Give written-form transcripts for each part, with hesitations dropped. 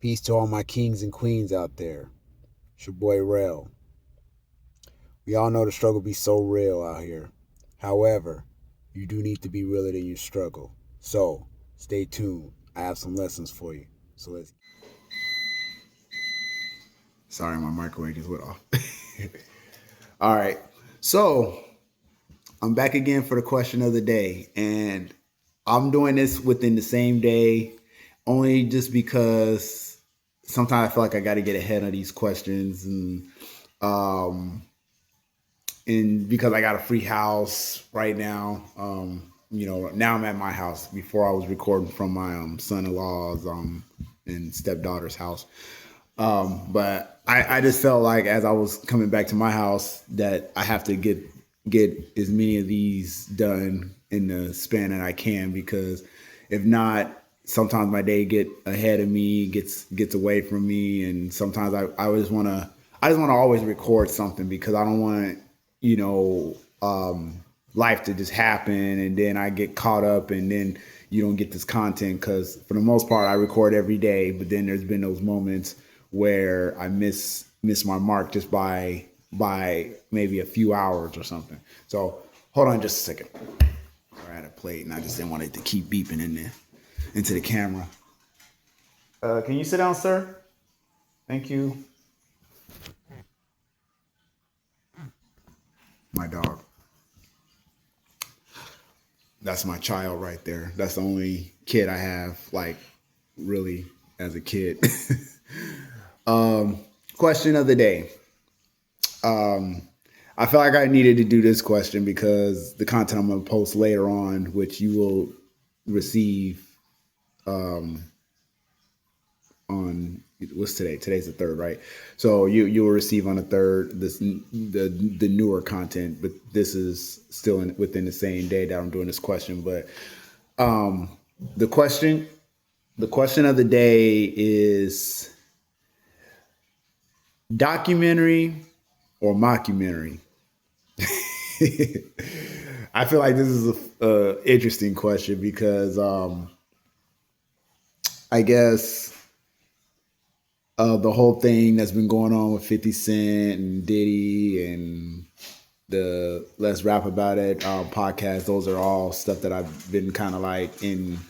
Peace to all my kings and queens out there. It's your boy Rel. We all know the struggle be so real out here. However, you do need to be realer than your struggle. So, stay tuned. I have some lessons for you. So let's... Sorry, my microwave just went off. All right. So, I'm back again for the question of the day. And I'm doing this within the same day, only just because sometimes I feel like I got to get ahead of these questions, and because I got a free house right now. Now I'm at my house. Before I was recording from my son-in-law's and stepdaughter's house. But I just felt like as I was coming back to my house that I have to get as many of these done in the span that I can, because if not, sometimes my day get ahead of me, gets away from me, and sometimes I just want to always record something, because I don't want life to just happen and then I get caught up and then you don't get this content, because for the most part I record every day, but then there's been those moments where I miss my mark just by maybe a few hours or something. So hold on just a second. I had a plate and I just didn't want it to keep beeping in there into the camera. Can you sit down, sir? Thank you. My dog. That's my child right there. That's the only kid I have, like, really, as a kid. Question of the day. I felt like I needed to do this question because the content I'm going to post later on, which you will receive on what's today? Today's the 3rd, right? So you will receive on the 3rd the newer content, but this is still within the same day that I'm doing this question. But the question of the day is documentary or mockumentary. I feel like this is a interesting question because I guess the whole thing that's been going on with 50 Cent and Diddy and the Let's Rap About It podcast, those are all stuff that I've been kind of like in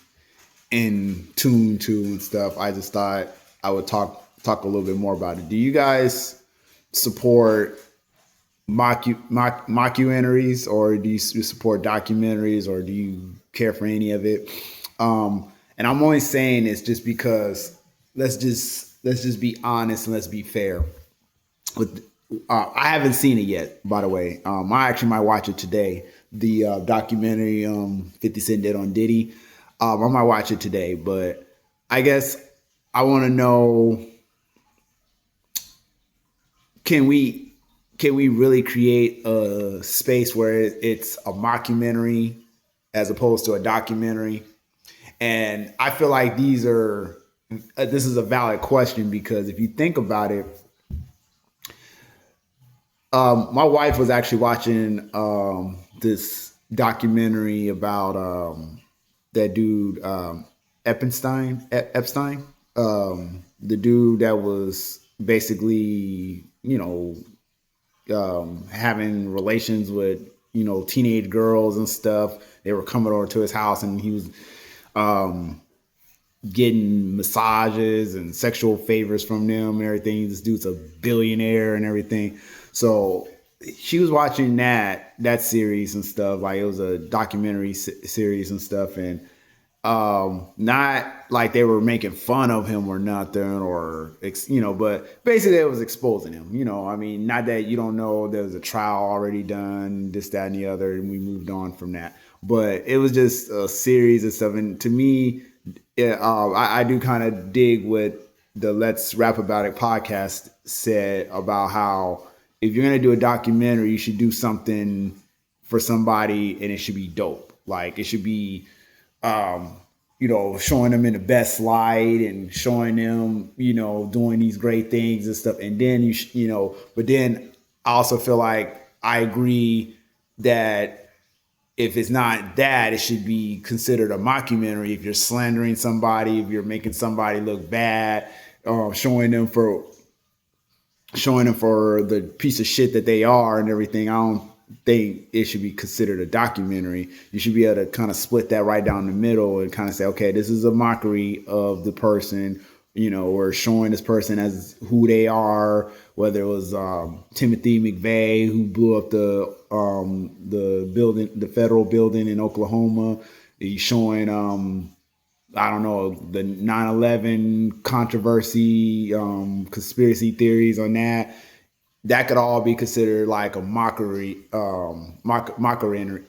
tune to and stuff. I just thought I would talk a little bit more about it. Do you guys support mockumentaries, or do you support documentaries, or do you care for any of it? And I'm only saying this just because let's just be honest and let's be fair. I haven't seen it yet, by the way. I actually might watch it today. The documentary 50 Cent did on Diddy. I might watch it today, but I guess I want to know, can we really create a space where it's a mockumentary as opposed to a documentary? And I feel like this is a valid question, because if you think about it, my wife was actually watching this documentary about that dude Epstein, the dude that was basically having relations with teenage girls and stuff. They were coming over to his house and he was getting massages and sexual favors from them and everything. This dude's a billionaire and everything. So she was watching that series and stuff. Like, it was a documentary series and stuff, and not like they were making fun of him or nothing, or but basically it was exposing him. I mean, not that you don't know there was a trial already done, this, that, and the other, and we moved on from that. But it was just a series of stuff, and to me, I do kind of dig what the Let's Rap About It podcast said about how if you're gonna do a documentary, you should do something for somebody, and it should be dope. Like, it should be showing them in the best light and showing them, doing these great things and stuff. And then but then I also feel like I agree that if it's not that, it should be considered a mockumentary. If you're slandering somebody, if you're making somebody look bad, showing them for the piece of shit that they are and everything. I don't think it should be considered a documentary. You should be able to kind of split that right down the middle and kind of say, okay, this is a mockery of the person, or showing this person as who they are, whether it was Timothy McVeigh, who blew up the building, the federal building in Oklahoma. He's showing I don't know, the 9/11 controversy, conspiracy theories on that. That could all be considered like a mockery, mockumentary,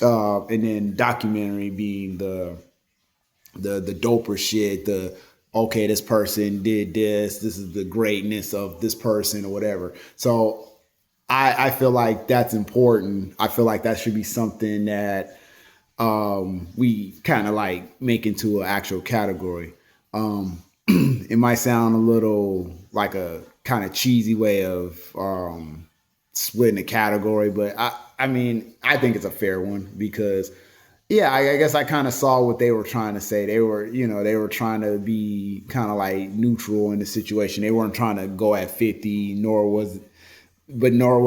and then documentary being the doper shit. Okay, this person did this. This is the greatness of this person or whatever. So I feel like that's important. I feel like that should be something that we kind of like make into an actual category. It might sound a little like a kind of cheesy way of splitting a category, but I mean, I think it's a fair one because, yeah, I guess I kind of saw what they were trying to say. They were trying to be kind of like neutral in the situation. They weren't trying to go at 50, nor were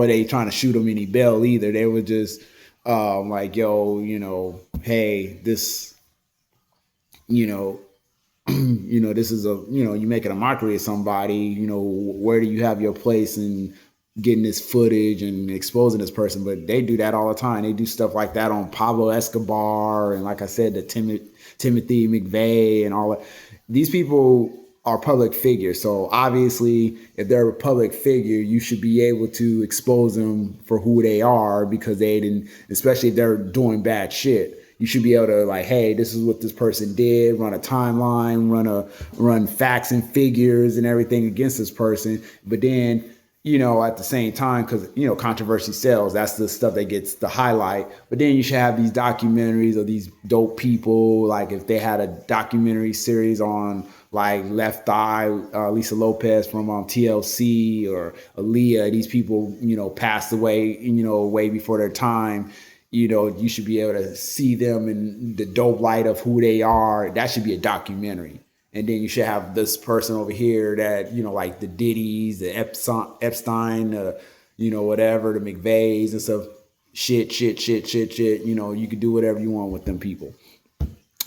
they trying to shoot them any bail either. They were just like, yo, hey, this, this is you making a mockery of somebody, where do you have your place in getting this footage and exposing this person? But they do that all the time. They do stuff like that on Pablo Escobar. And like I said, the Timothy McVeigh and all that. These people are public figures. So obviously, if they're a public figure, you should be able to expose them for who they are, because they didn't, especially if they're doing bad shit. You should be able to, like, hey, this is what this person did, run a timeline, run facts and figures and everything against this person. But then, at the same time, because, controversy sells, that's the stuff that gets the highlight. But then you should have these documentaries of these dope people. Like if they had a documentary series on like Left Eye, Lisa Lopez from TLC, or Aaliyah, these people, passed away, way before their time. You should be able to see them in the dope light of who they are. That should be a documentary. And then you should have this person over here that, like the Diddy's, the Epstein, whatever, the McVeighs and stuff. Shit. You could do whatever you want with them people.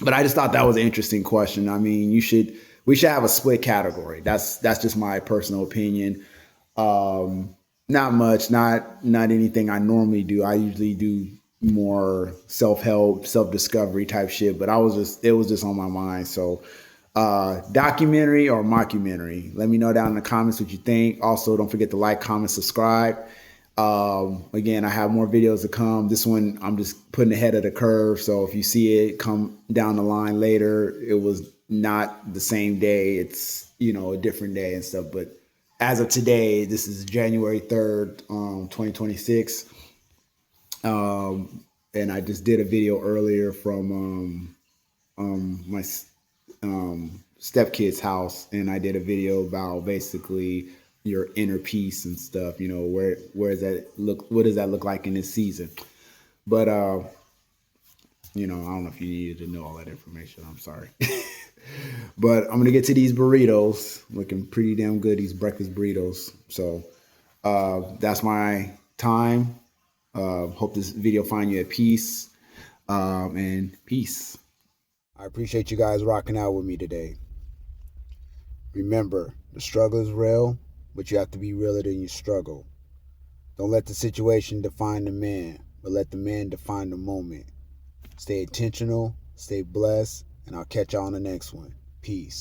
But I just thought that was an interesting question. I mean, we should have a split category. That's just my personal opinion. Not much, not anything I normally do. I usually do more self-help, self-discovery type shit, but it was just on my mind. So documentary or mockumentary, let me know down in the comments what you think. Also, don't forget to like, comment, subscribe. Again, I have more videos to come. This one I'm just putting ahead of the curve, so if you see it come down the line later, it was not the same day. It's a different day and stuff. But as of today, this is January 3rd, 2026. And I just did a video earlier from my stepkid's house, and I did a video about basically your inner peace and stuff. Where does that look? What does that look like in this season? But I don't know if you needed to know all that information. I'm sorry. But I'm gonna get to these burritos. Looking pretty damn good, these breakfast burritos. So that's my time. Hope this video find you at peace, and peace. I appreciate you guys rocking out with me today. Remember, the struggle is real, but you have to be realer than you struggle. Don't let the situation define the man, but let the man define the moment. Stay intentional, stay blessed, and I'll catch y'all on the next one. Peace.